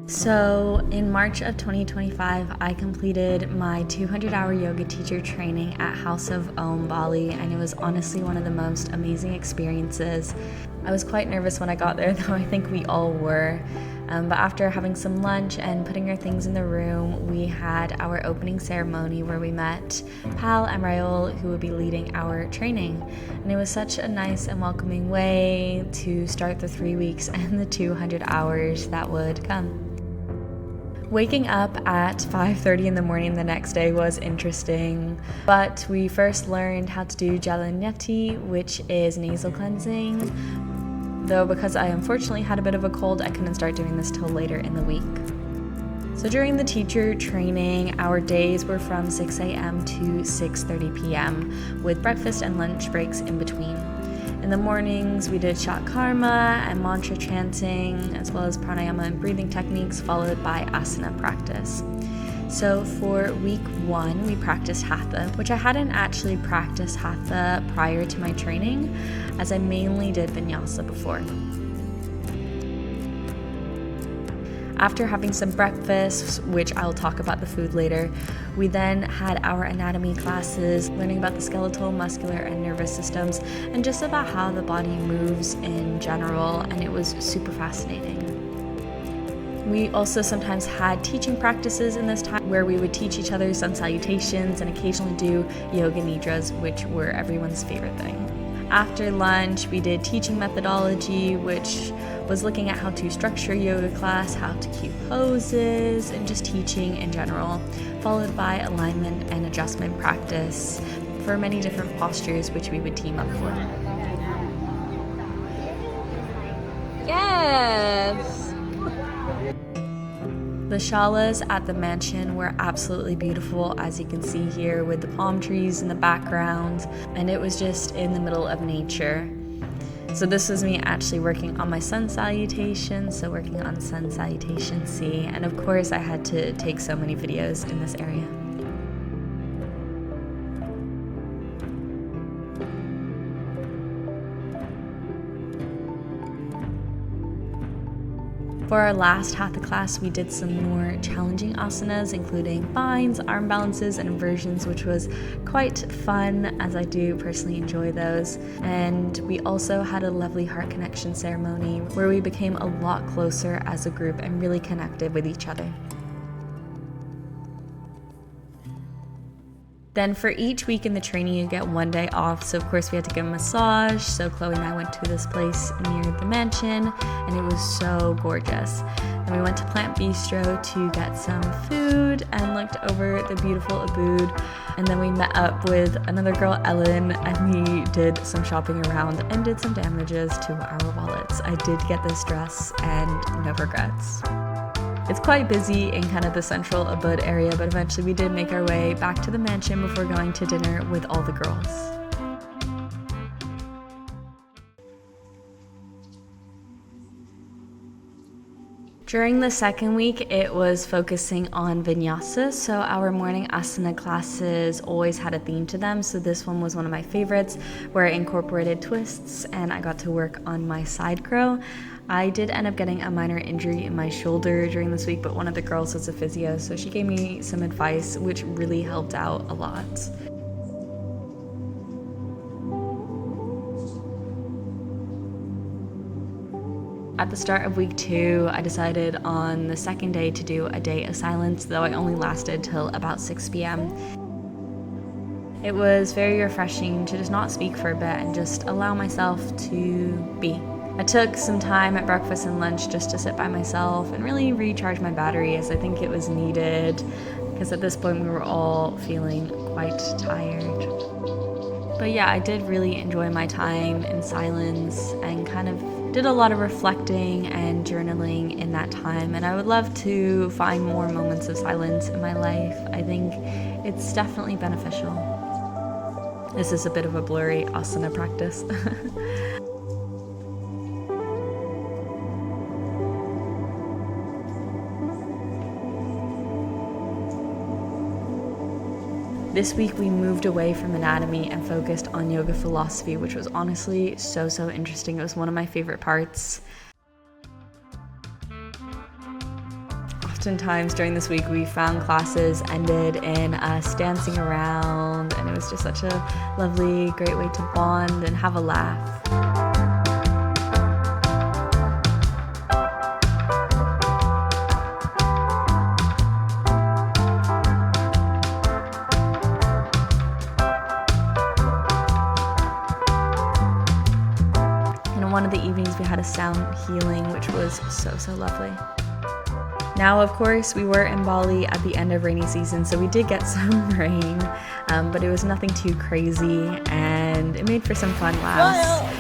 So in March of 2025, I completed my 200-hour yoga teacher training at House of Om, Bali, and it was honestly one of the most amazing experiences. I was quite nervous when I got there, though I think we all were. But after having some lunch and putting our things in the room, we had our opening ceremony where we met Pal and Raul, who would be leading our training. And it was such a nice and welcoming way to start the 3 weeks and the 200 hours that would come. Waking up at 5:30 in the morning the next day was interesting, but we first learned how to do Jalaneti, which is nasal cleansing. Though because I unfortunately had a bit of a cold, I couldn't start doing this till later in the week. So during the teacher training, our days were from 6 a.m. to 6:30 p.m. with breakfast and lunch breaks in between. In the mornings, we did Shat Karma and mantra chanting, as well as pranayama and breathing techniques, followed by asana practice. So for week 1, we practiced Hatha, which I hadn't actually practiced Hatha prior to my training, as I mainly did Vinyasa before. After having some breakfast, which I'll talk about the food later, we then had our anatomy classes, learning about the skeletal, muscular, and nervous systems, and just about how the body moves in general, and it was super fascinating. We also sometimes had teaching practices in this time where we would teach each other sun salutations and occasionally do yoga nidras, which were everyone's favorite thing. After lunch, we did teaching methodology, which was looking at how to structure a yoga class, how to cue poses, and just teaching in general, followed by alignment and adjustment practice for many different postures which we would team up for. Yes! The shalas at the mansion were absolutely beautiful, as you can see here, with the palm trees in the background, and it was just in the middle of nature. So this was me actually working on my sun salutation, so working on sun salutation C, and of course I had to take so many videos in this area. For our last Hatha class, we did some more challenging asanas, including binds, arm balances, and inversions, which was quite fun, as I do personally enjoy those. And we also had a lovely heart connection ceremony where we became a lot closer as a group and really connected with each other. Then for each week in the training, you get 1 day off. So of course we had to get a massage. So Chloe and I went to this place near the mansion, and it was so gorgeous. Then we went to Plant Bistro to get some food and looked over the beautiful ubud. And then we met up with another girl, Ellen, and we did some shopping around and did some damages to our wallets. I did get this dress and no regrets. It's quite busy in kind of the central Ubud area, but eventually we did make our way back to the mansion before going to dinner with all the girls. During the second week, it was focusing on vinyasa, so our morning asana classes always had a theme to them, so this one was one of my favorites, where I incorporated twists and I got to work on my side crow. I did end up getting a minor injury in my shoulder during this week, but one of the girls was a physio, so she gave me some advice, which really helped out a lot. At the start of week 2, I decided on the second day to do a day of silence, though I only lasted till about 6 p.m. It was very refreshing to just not speak for a bit and just allow myself to be. I took some time at breakfast and lunch just to sit by myself and really recharge my battery, as I think it was needed, because at this point we were all feeling quite tired. But yeah, I did really enjoy my time in silence and kind of did a lot of reflecting and journaling in that time, and I would love to find more moments of silence in my life. I think it's definitely beneficial. This is a bit of a blurry asana practice. This week we moved away from anatomy and focused on yoga philosophy, which was honestly so interesting. It was one of my favorite parts. oftentimes during this week we found classes ended in us dancing around, and it was just such a lovely, great way to bond and have a laugh. One of the evenings we had a sound healing, which was so lovely. Now, of course, we were in Bali at the end of rainy season, so we did get some rain, but it was nothing too crazy, and it made for some fun laughs.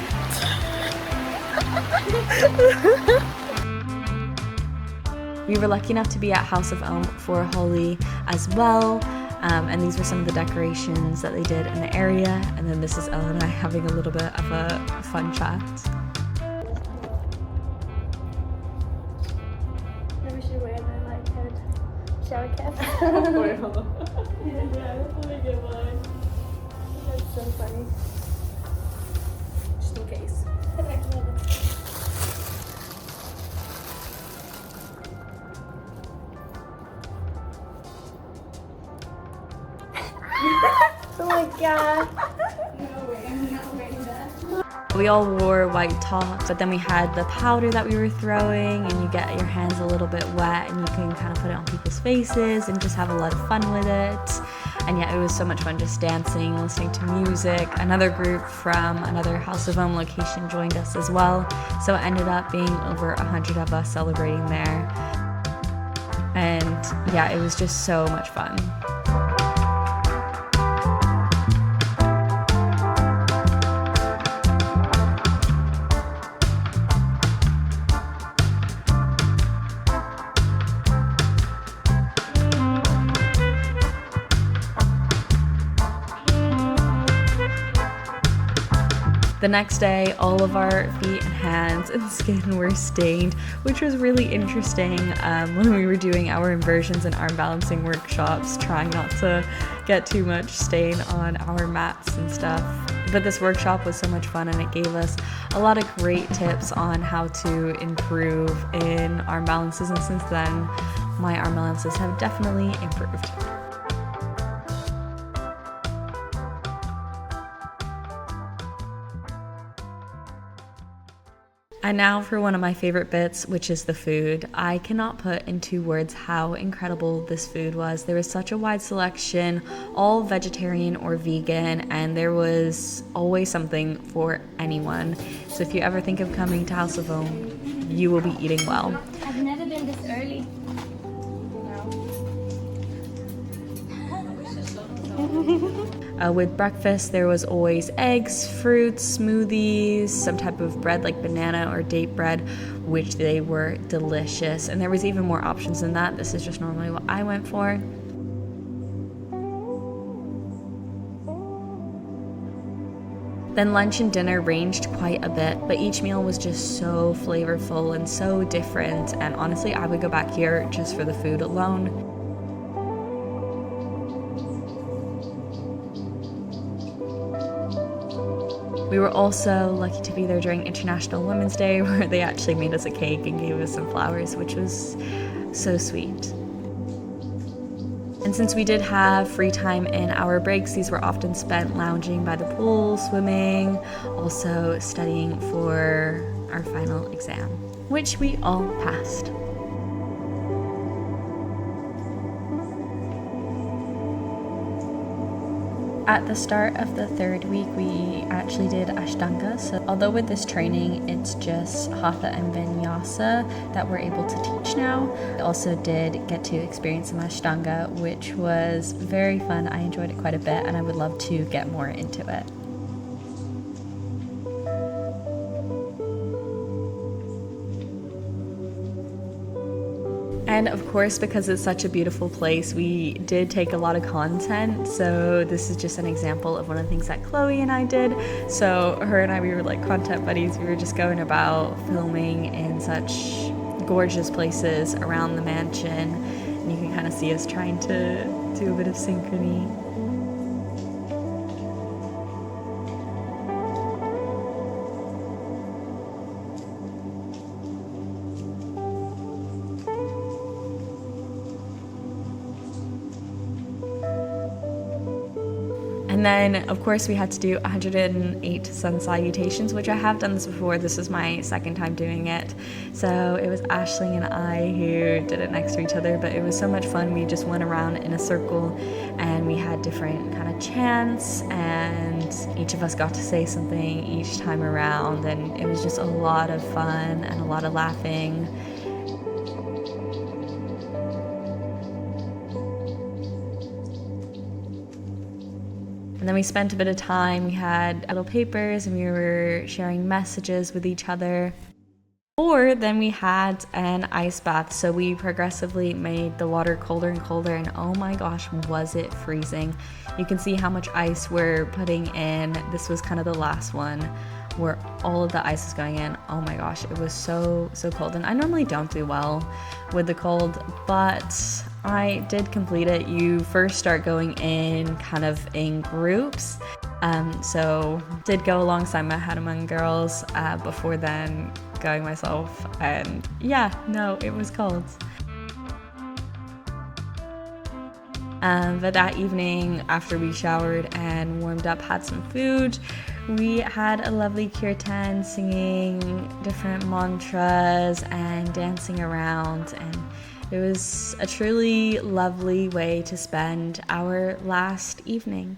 We were lucky enough to be at House of Om for Holi as well. And these were some of the decorations that they did in the area. And then this is Ella and I having a little bit of a fun chat. Maybe we should wear the like head shower cap. Wait, hold on. Yeah, let me get mine. That's so funny. Just in case. Oh my god. No way, I'm not wearing that. We all wore white tops, but then we had the powder that we were throwing, and you get your hands a little bit wet and you can kind of put it on people's faces and just have a lot of fun with it. And yeah, it was so much fun just dancing, listening to music. Another group from another House of Om location joined us as well, so it ended up being over 100 of us celebrating there. And yeah, it was just so much fun. The next day, all of our feet and hands and skin were stained, which was really interesting when we were doing our inversions and arm balancing workshops, trying not to get too much stain on our mats and stuff. But this workshop was so much fun, and it gave us a lot of great tips on how to improve in arm balances, and since then, my arm balances have definitely improved. And now for one of my favorite bits, which is the food. I cannot put into words how incredible this food was. There was such a wide selection, all vegetarian or vegan, and there was always something for anyone. So if you ever think of coming to House of Om, you will be eating well. I've never been this early. With breakfast, there was always eggs, fruits, smoothies, some type of bread like banana or date bread, which they were delicious. And there was even more options than that. This is just normally what I went for. Then lunch and dinner ranged quite a bit, but each meal was just so flavorful and so different. And honestly, I would go back here just for the food alone. We were also lucky to be there during International Women's Day, where they actually made us a cake and gave us some flowers, which was so sweet. And since we did have free time in our breaks, these were often spent lounging by the pool, swimming, also studying for our final exam, which we all passed. At the start of the third week, we actually did Ashtanga. So although with this training, it's just Hatha and Vinyasa that we're able to teach now, I also did get to experience some Ashtanga, which was very fun. I enjoyed it quite a bit, and I would love to get more into it. And of course, because it's such a beautiful place, we did take a lot of content. So this is just an example of one of the things that Chloe and I did. So her and I, we were like content buddies. We were just going about filming in such gorgeous places around the mansion. And you can kind of see us trying to do a bit of synchrony. And then, of course, we had to do 108 sun salutations, which I have done this before. This was my second time doing it. So it was Ashley and I who did it next to each other, but it was so much fun. We just went around in a circle and we had different kind of chants, and each of us got to say something each time around, and it was just a lot of fun and a lot of laughing. And then we spent a bit of time, we had little papers and we were sharing messages with each other. Or then we had an ice bath, so we progressively made the water colder and colder, and oh my gosh, was it freezing. You can see how much ice we're putting in. This was kind of the last one where all of the ice is going in. Oh my gosh, it was so cold, and I normally don't do well with the cold, but I did complete it. You first start going in kind of in groups. So did go alongside my Hanuman girls before then going myself, and yeah, no, it was cold. But that evening, after we showered and warmed up, had some food, we had a lovely kirtan, singing different mantras and dancing around, and it was a truly lovely way to spend our last evening.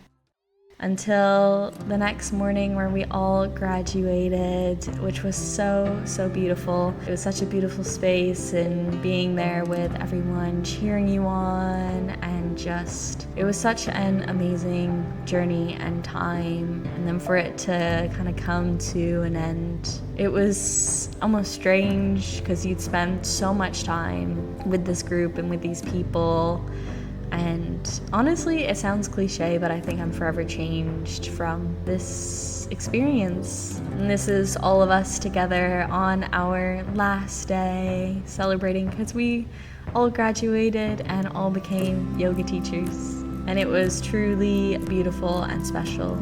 Until the next morning where we all graduated, which was so beautiful. It was such a beautiful space, and being there with everyone cheering you on, and just, it was such an amazing journey and time. And then for it to kind of come to an end, it was almost strange because you'd spent so much time with this group and with these people. And honestly, it sounds cliche, but I think I'm forever changed from this experience. And this is all of us together on our last day celebrating, because we all graduated and all became yoga teachers. And it was truly beautiful and special.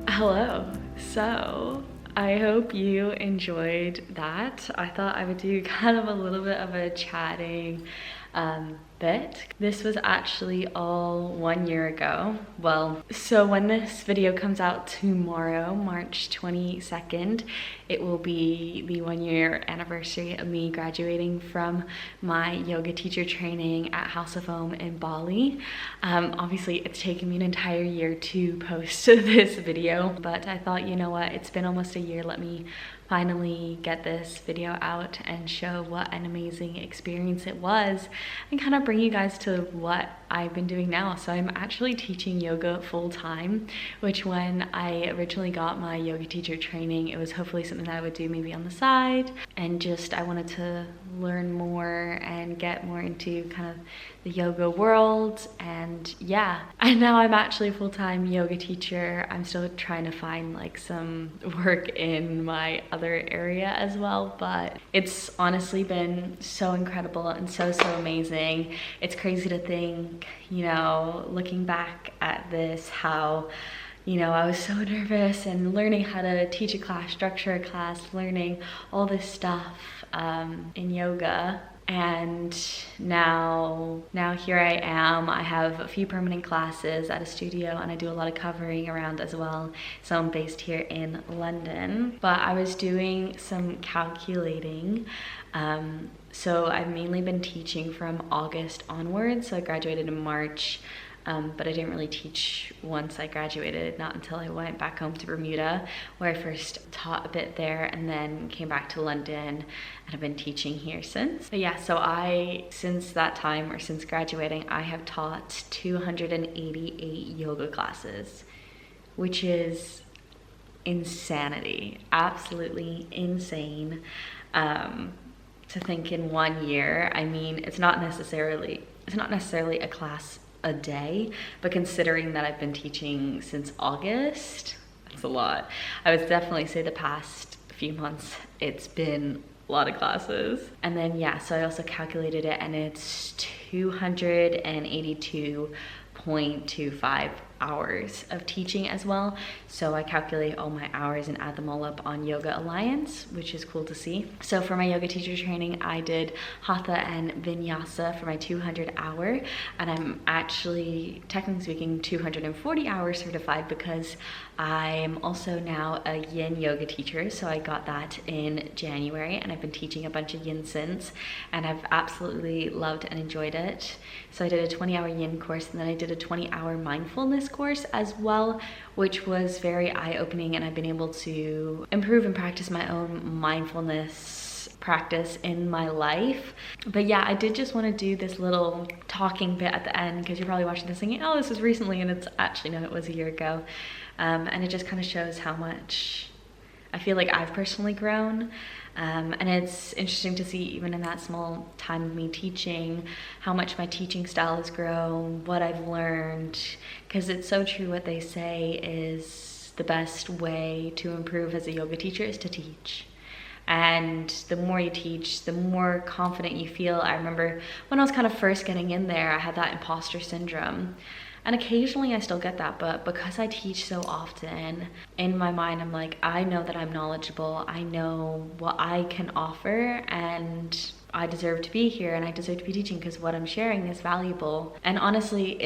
Hello. So I hope you enjoyed that. I thought I would do kind of a little bit of a chatting bit. This was actually all 1 year ago. Well, so when this video comes out tomorrow, March 22nd, it will be the 1 year anniversary of me graduating from my yoga teacher training at House of Om in Bali. Obviously, it's taken me an entire year to post this video, but I thought, you know what, it's been almost a year, let me finally get this video out and show what an amazing experience it was, and kind of bring you guys to what I've been doing now. So I'm actually teaching yoga full-time, which when I originally got my yoga teacher training, it was hopefully something that I would do maybe on the side, and just I wanted to learn more and get more into kind of the yoga world. And yeah, and now I'm actually a full-time yoga teacher. I'm still trying to find like some work in my other area as well, but it's honestly been so incredible and so amazing. It's crazy to think, you know, looking back at this, how, you know, I was so nervous and learning how to teach a class, structure a class, learning all this stuff in yoga. And now here I am. I have a few permanent classes at a studio, and I do a lot of covering around as well. So I'm based here in London, but I was doing some calculating. So I've mainly been teaching from August onwards. So I graduated in March. But I didn't really teach once I graduated, not until I went back home to Bermuda, where I first taught a bit there, and then came back to London and have been teaching here since. But yeah, so since that time, or since graduating, I have taught 288 yoga classes, which is insanity, absolutely insane. To think in 1 year, I mean, it's not necessarily a class a day, but considering that I've been teaching since August, that's a lot. I would definitely say the past few months it's been a lot of classes. And then yeah, so I also calculated it, and it's 282.25 hours of teaching as well. So I calculate all my hours and add them all up on Yoga Alliance, which is cool to see. So for my yoga teacher training, I did Hatha and Vinyasa for my 200 hour, and I'm actually, technically speaking, 240 hours certified because I'm also now a Yin yoga teacher. So I got that in January, and I've been teaching a bunch of Yin since, and I've absolutely loved and enjoyed it. So I did a 20-hour Yin course, and then I did a 20-hour mindfulness course as well, which was very eye-opening, and I've been able to improve and practice my own mindfulness practice in my life. But yeah, I did just want to do this little talking bit at the end, because you're probably watching this thinking, oh, this was recently, and it's actually, no, it was a year ago. And it just kind of shows how much I feel like I've personally grown. And it's interesting to see, even in that small time of me teaching, how much my teaching style has grown, what I've learned, because it's so true what they say is the best way to improve as a yoga teacher is to teach. And the more you teach, the more confident you feel. I remember when I was kind of first getting in there, I had that imposter syndrome. And occasionally I still get that, but because I teach so often, in my mind I'm like, I know that I'm knowledgeable, I know what I can offer, and I deserve to be here, and I deserve to be teaching because what I'm sharing is valuable. And honestly,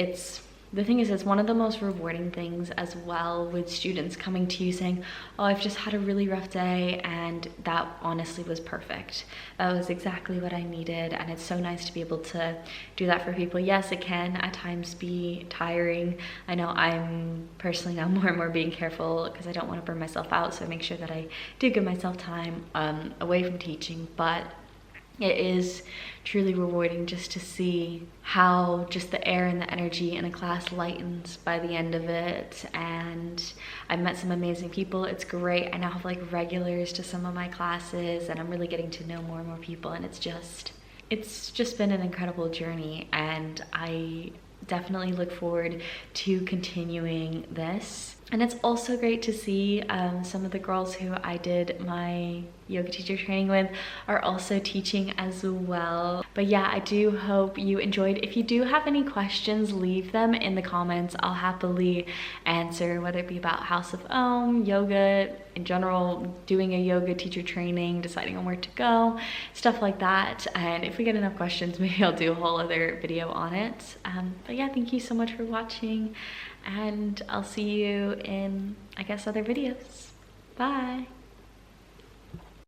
the thing is, it's one of the most rewarding things as well, with students coming to you saying, oh, I've just had a really rough day, and that honestly was perfect. That was exactly what I needed. And it's so nice to be able to do that for people. Yes, it can at times be tiring. I know I'm personally now more and more being careful because I don't want to burn myself out. So I make sure that I do give myself time away from teaching. But it is truly rewarding just to see how just the air and the energy in a class lightens by the end of it. And I've met some amazing people. It's great. I now have like regulars to some of my classes, and I'm really getting to know more and more people. And it's just been an incredible journey, and I definitely look forward to continuing this. And it's also great to see some of the girls who I did my yoga teacher training with are also teaching as well. But yeah, I do hope you enjoyed. If you do have any questions, leave them in the comments. I'll happily answer, whether it be about House of Om, yoga in general, doing a yoga teacher training, deciding on where to go, stuff like that. And if we get enough questions, maybe I'll do a whole other video on it. But yeah, thank you so much for watching, and I'll see you in, I guess, other videos. Bye.